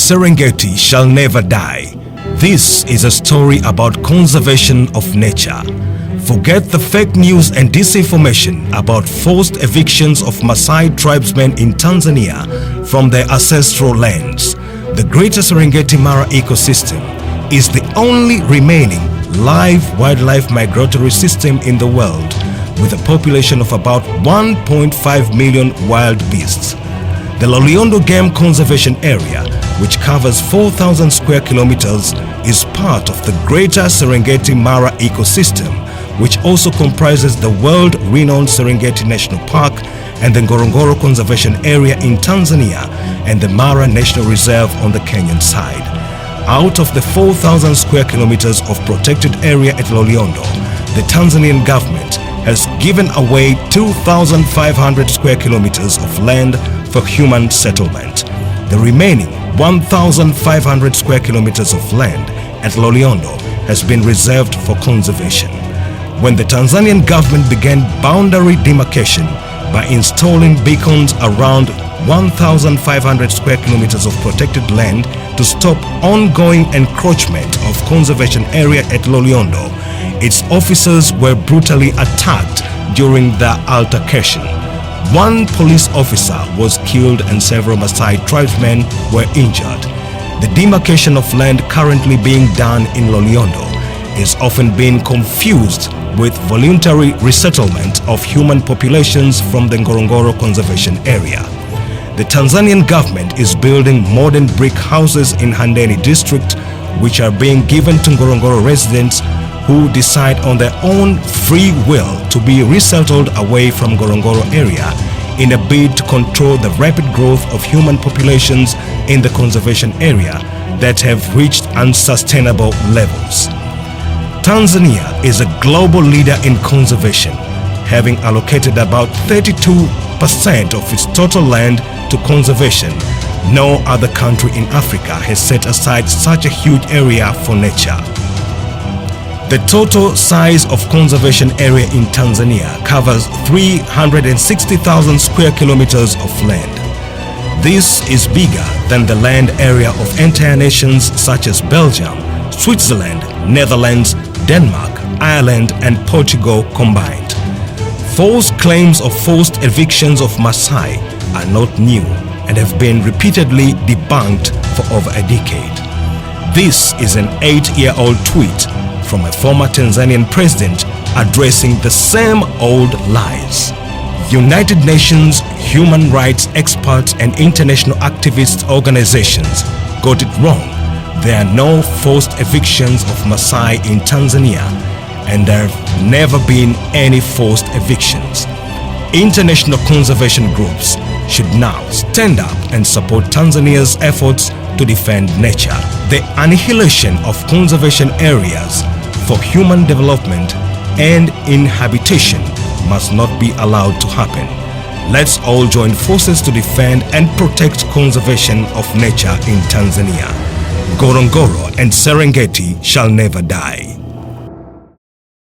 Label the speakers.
Speaker 1: Serengeti shall never die. This is a story about conservation of nature. Forget the fake news and disinformation about forced evictions of Maasai tribesmen in Tanzania from their ancestral lands. The Greater Serengeti Mara ecosystem is the only remaining live wildlife migratory system in the world, with a population of about 1.5 million wild beasts. The Loliondo Game Conservation Area, which covers 4,000 square kilometers, is part of the Greater Serengeti Mara ecosystem, which also comprises the world-renowned Serengeti National Park and the Ngorongoro Conservation Area in Tanzania and the Mara National Reserve on the Kenyan side. Out of the 4,000 square kilometers of protected area at Loliondo, the Tanzanian government has given away 2,500 square kilometers of land for human settlement. The remaining 1,500 square kilometers of land at Loliondo has been reserved for conservation. When the Tanzanian government began boundary demarcation by installing beacons around 1,500 square kilometers of protected land to stop ongoing encroachment of conservation area at Loliondo, its officers were brutally attacked during the altercation. One police officer was killed and several Maasai tribesmen were injured. The demarcation of land currently being done in Loliondo is often being confused with voluntary resettlement of human populations from the Ngorongoro Conservation Area. The Tanzanian government is building modern brick houses in Handeni district, which are being given to Ngorongoro residents who decide on their own free will to be resettled away from Ngorongoro area in a bid to control the rapid growth of human populations in the conservation area that have reached unsustainable levels. Tanzania is a global leader in conservation, having allocated about 32% of its total land to conservation. No other country in Africa has set aside such a huge area for nature. The total size of conservation area in Tanzania covers 360,000 square kilometers of land. This is bigger than the land area of entire nations such as Belgium, Switzerland, Netherlands, Denmark, Ireland and Portugal combined. False claims of forced evictions of Maasai are not new and have been repeatedly debunked for over a decade. This is an 8-year-old tweet from a former Tanzanian president addressing the same old lies. United Nations human rights experts and international activist organizations got it wrong. There are no forced evictions of Maasai in Tanzania, and there have never been any forced evictions. International conservation groups should now stand up and support Tanzania's efforts to defend nature. The annihilation of conservation areas for human development and inhabitation must not be allowed to happen. Let's all join forces to defend and protect conservation of nature in Tanzania. Ngorongoro and Serengeti shall never die.